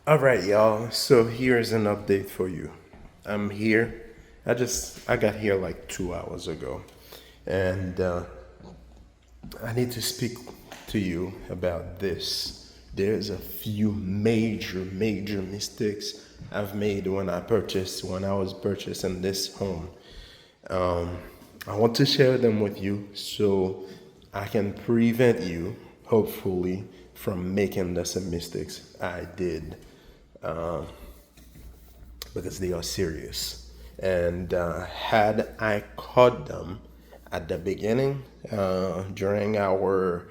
All right, y'all. So here's an update for you. I'm here. I got here like 2 hours ago, and I need to speak to you about this. There's a few major mistakes I've made when I was purchasing this home. Um, I want to share them with you so I can prevent you, hopefully, from making the same mistakes I did because they are serious. And had I caught them at the beginning during our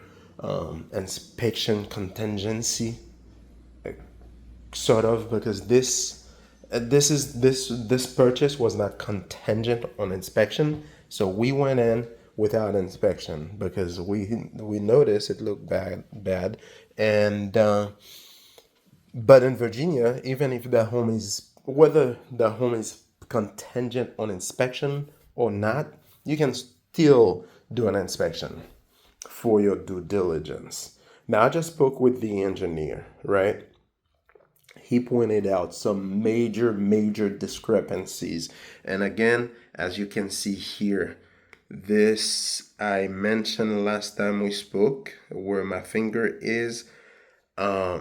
inspection contingency, sort of, because this purchase was not contingent on inspection, so we went in without inspection because we noticed it looked bad, and but in Virginia, even if the home is whether the home is contingent on inspection or not, you can still do an inspection for your due diligence. Now, I just spoke with the engineer, right? He pointed out some major discrepancies. And again, as you can see here, this I mentioned last time we spoke, where my finger is. Uh,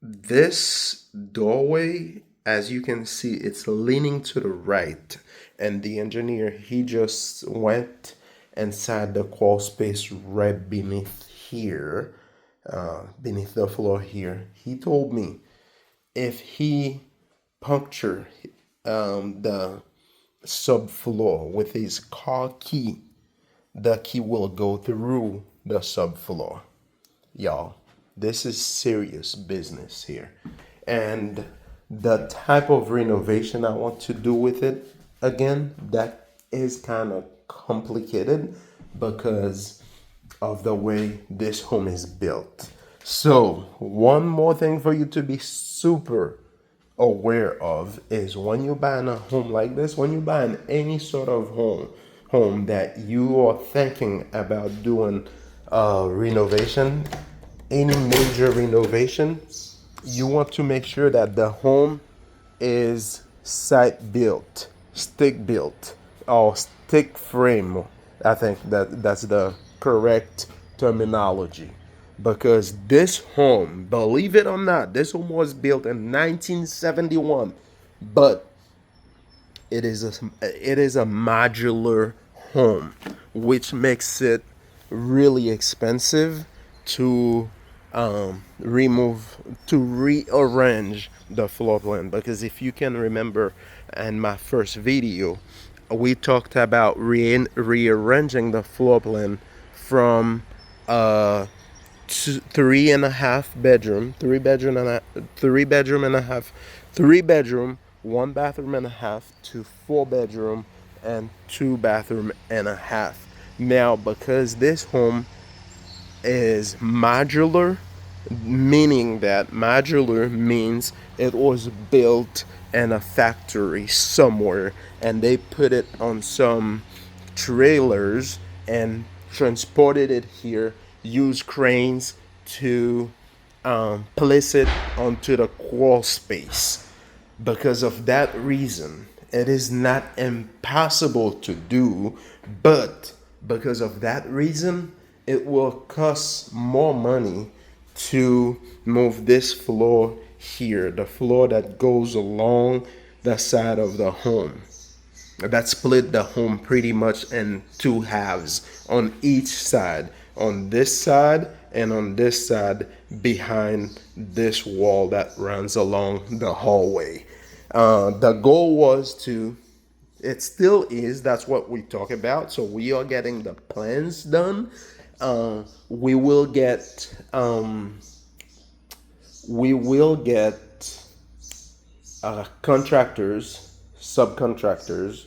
this doorway, as you can see, it's leaning to the right. And the engineer, he just went inside the crawl space right beneath here, beneath the floor here. He told me if he puncture the subfloor with his car key, the key will go through the subfloor. Y'all, this is serious business here. And the type of renovation I want to do with it, again, that is kind of complicated because of the way this home is built. So, one more thing for you to be super aware of is when you're buying a home like this, when you're buying any sort of home that you are thinking about doing renovation, any major renovation, you want to make sure that the home is site built, stick built, or stick frame. I think that's the correct terminology. Because this home, believe it or not, this home was built in 1971, but it is a modular home, which makes it really expensive to remove to rearrange the floor plan. Because if you can remember, in my first video, we talked about rearranging the floor plan from uh three and a half bedroom, three bedroom, one bathroom and a half to four bedroom and two bathroom and a half. Now, because this home is modular, meaning that modular means it was built in a factory somewhere and they put it on some trailers and transported it here, use cranes to place it onto the crawl space. Because of that reason, it is not impossible to do, but because of that reason, it will cost more money to move this floor here, the floor that goes along the side of the home, that split the home pretty much in two halves on each side, on this side and on this side, behind this wall that runs along the hallway. The goal was to, it still is, that's what we talk about. So we are getting the plans done. We will get contractors, subcontractors,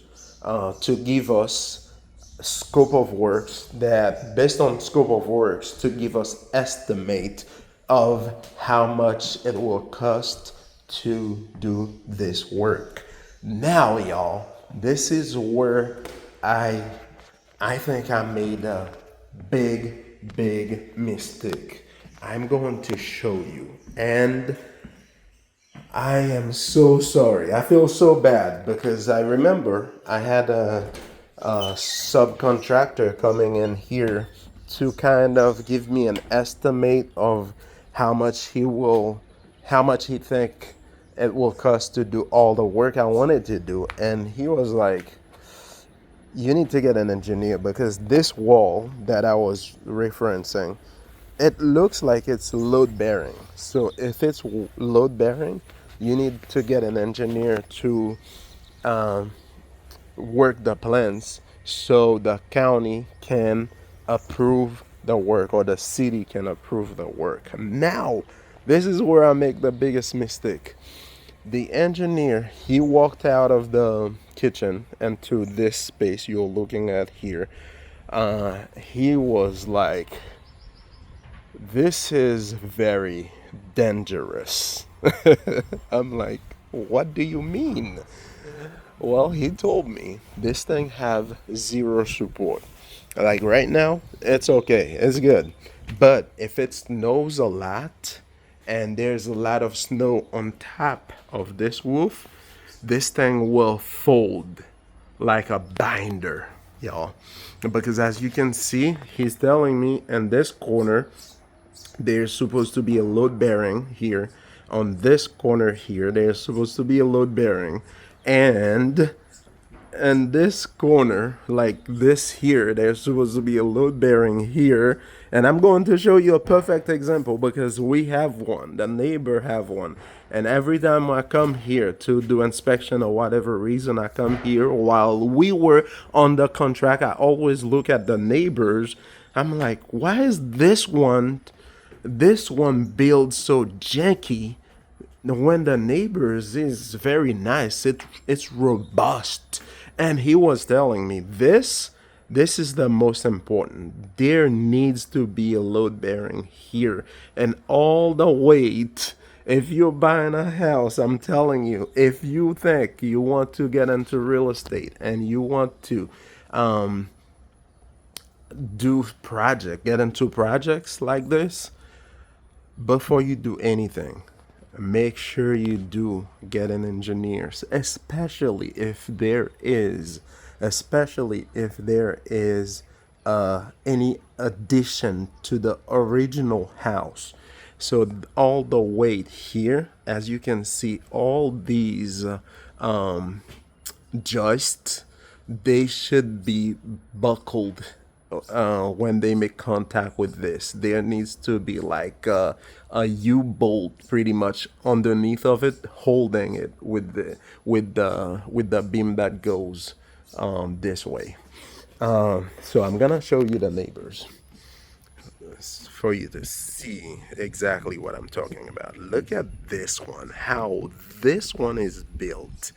to give us scope of works, that based on scope of works, to give us estimate of how much it will cost to do this work. Now, y'all, this is where i I think I made a big mistake. I'm going to show you. And I am so sorry. I feel so bad because I remember I had a subcontractor coming in here to kind of give me an estimate of how much how much he think it will cost to do all the work I wanted to do. And he was like, you need to get an engineer because this wall that I was referencing, it looks like it's load bearing. So if it's load bearing, you need to get an engineer to work the plans so the county can approve the work or the city can approve the work. Now, this is where I make the biggest mistake. The engineer, he walked out of the kitchen into this space you're looking at here. He was like, this is very dangerous. I'm like, what do you mean? Well, he told me this thing have zero support. Like right now, it's okay, it's good. But if it snows a lot and there's a lot of snow on top of this roof, this thing will fold like a binder, y'all. Because as you can see, he's telling me in this corner, there's supposed to be a load bearing here. On this corner here, there's supposed to be a load bearing. And this corner, like this here, there's supposed to be a load bearing here. And I'm going to show you a perfect example because we have one. The neighbor have one. And every time I come here to do inspection or whatever reason I come here, while we were on the contract, I always look at the neighbors. I'm like, why is this one built so janky when the neighbors is very nice? It's robust. And he was telling me this is the most important. There needs to be a load bearing here. And all the weight, if you're buying a house, I'm telling you, if you think you want to get into real estate and you want to get into projects like this, before you do anything, make sure you do get an engineer, especially if there is any addition to the original house. So all the weight here, as you can see, all these joists, they should be buckled when they make contact with this. There needs to be like a U-bolt pretty much underneath of it, holding it with the beam that goes this way. So I'm gonna show you the neighbors for you to see exactly what I'm talking about. Look at this one, how this one is built.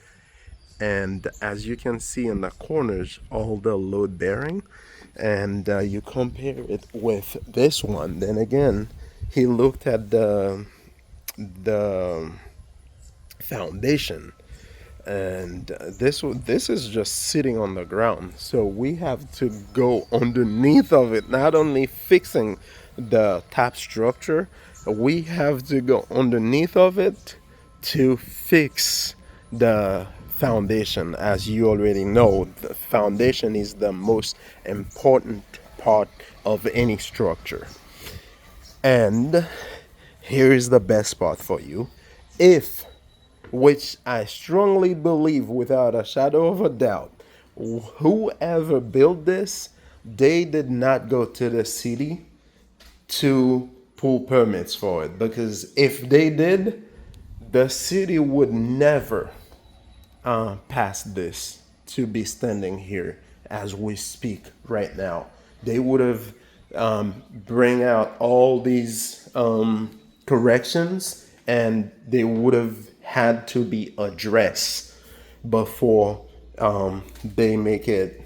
And as you can see in the corners, all the load bearing, and you compare it with this one, then again, he looked at the foundation, and this is just sitting on the ground. So we have to go underneath of it, not only fixing the top structure, we have to go underneath of it to fix the foundation. As you already know, the foundation is the most important part of any structure. And here is the best part for you. If, which I strongly believe without a shadow of a doubt, whoever built this, they did not go to the city to pull permits for it. Because if they did, the city would never pass this to be standing here as we speak right now. They would have bring out all these corrections, and they would have had to be addressed before they make it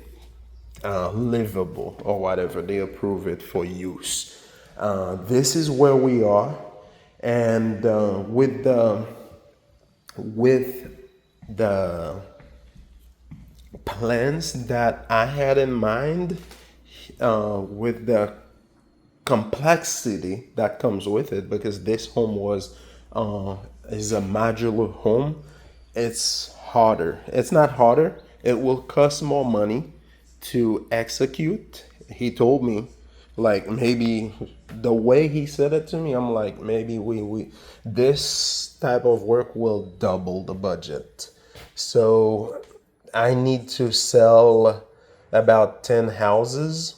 livable or whatever. They approve it for use. This is where we are, and with the plans that I had in mind, with the complexity that comes with it, because this home was is a modular home, it's harder. It's not harder. It will cost more money to execute. He told me, like, maybe the way he said it to me, I'm like, maybe we this type of work will double the budget. So I need to sell about 10 houses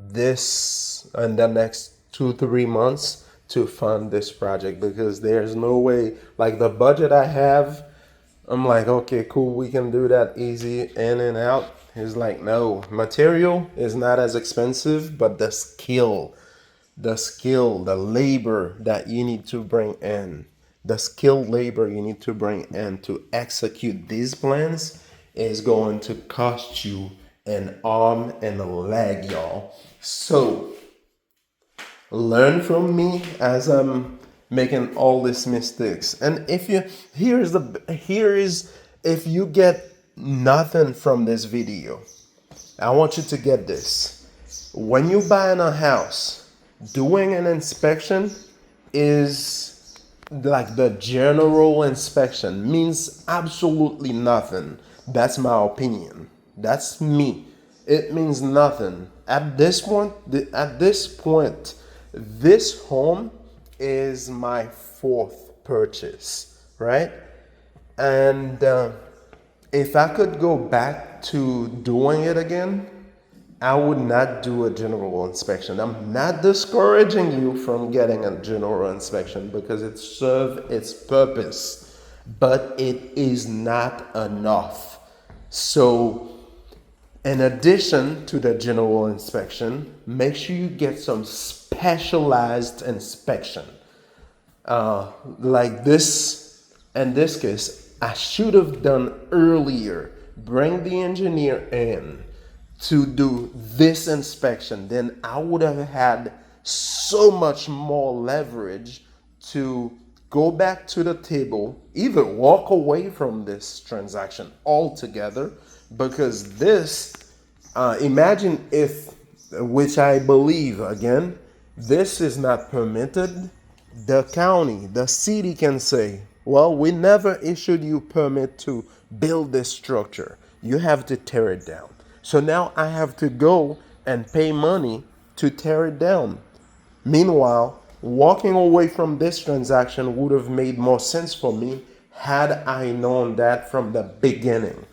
this in the next 2 3 months to fund this project, because there's no way, like, the budget I have, I'm like, okay, cool, we can do that easy in and out. He's like, no, material is not as expensive, but the labor that you need to bring in, the skilled labor you need to bring in to execute these plans is going to cost you an arm and a leg, y'all. So learn from me as I'm making all these mistakes. And if you here is if you get nothing from this video, I want you to get this. When you buy in a house, doing an inspection is like the general inspection means absolutely nothing. That's my opinion. That's me. It means nothing. At this point, this home is my fourth purchase, right? And if I could go back to doing it again, I would not do a general inspection. I'm not discouraging you from getting a general inspection because it serves its purpose, but it is not enough. So, in addition to the general inspection, make sure you get some specialized inspection. Like this, in this case, I should have done earlier. Bring the engineer in to do this inspection. Then I would have had so much more leverage to go back to the table, either walk away from this transaction altogether, because this, imagine if, which I believe again, this is not permitted. The county, the city can say, well, we never issued you permit to build this structure. You have to tear it down. So now I have to go and pay money to tear it down. Meanwhile, walking away from this transaction would have made more sense for me had I known that from the beginning.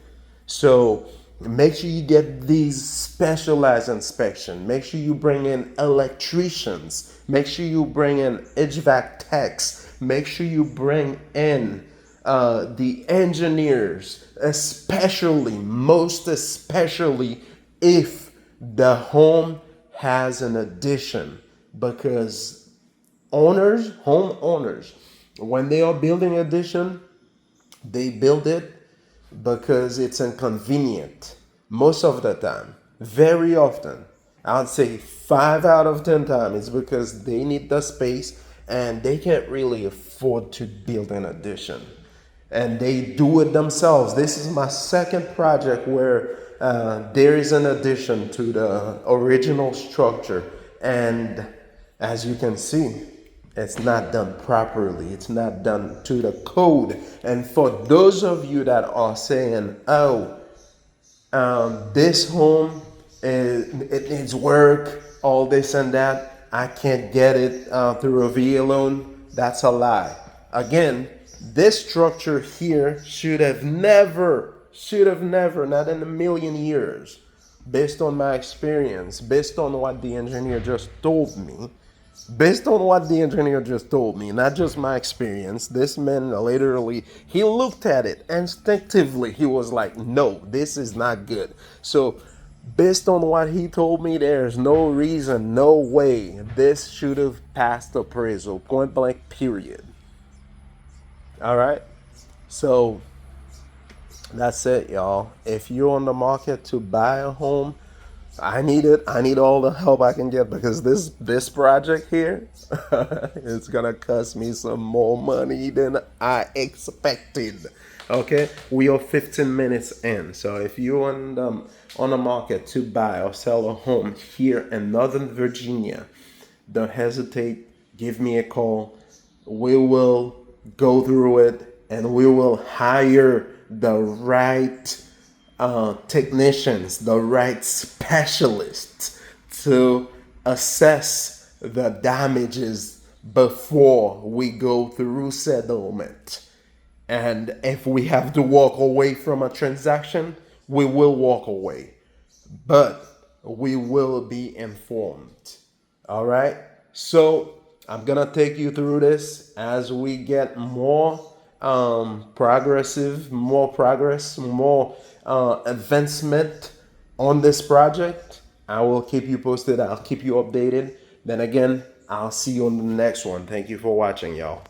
So make sure you get these specialized inspection. Make sure you bring in electricians. Make sure you bring in HVAC techs. Make sure you bring in the engineers, especially, most especially if the home has an addition, because homeowners, when they are building addition, they build it because it's inconvenient. Most of the time, very often, I'd say 5 out of 10 times, it's because they need the space and they can't really afford to build an addition. And they do it themselves. This is my second project where there is an addition to the original structure. And as you can see, it's not done properly. It's not done to the code. And for those of you that are saying, oh, this home, it needs work, all this and that, I can't get it through a VA loan, that's a lie. Again, this structure here should have never, not in a million years, based on my experience, based on what the engineer just told me, not just my experience. This man literally, he looked at it instinctively. He was like, no, this is not good. So based on what he told me, there's no reason, no way this should have passed appraisal, point blank, period. All right. So that's it, y'all. If you're on the market to buy a home, I need it. I need all the help I can get, because this project here it's gonna cost me some more money than I expected. Okay, we are 15 minutes in. So if you're on the market to buy or sell a home here in Northern Virginia, don't hesitate. Give me a call. We will go through it, and we will hire the right technicians, the right specialists to assess the damages before we go through settlement. And if we have to walk away from a transaction, we will walk away, but we will be informed. All right. So I'm gonna take you through this as we get more more progress, more advancement on this project. I will keep you posted. I'll keep you updated. Then again, I'll see you on the next one. Thank you for watching, y'all.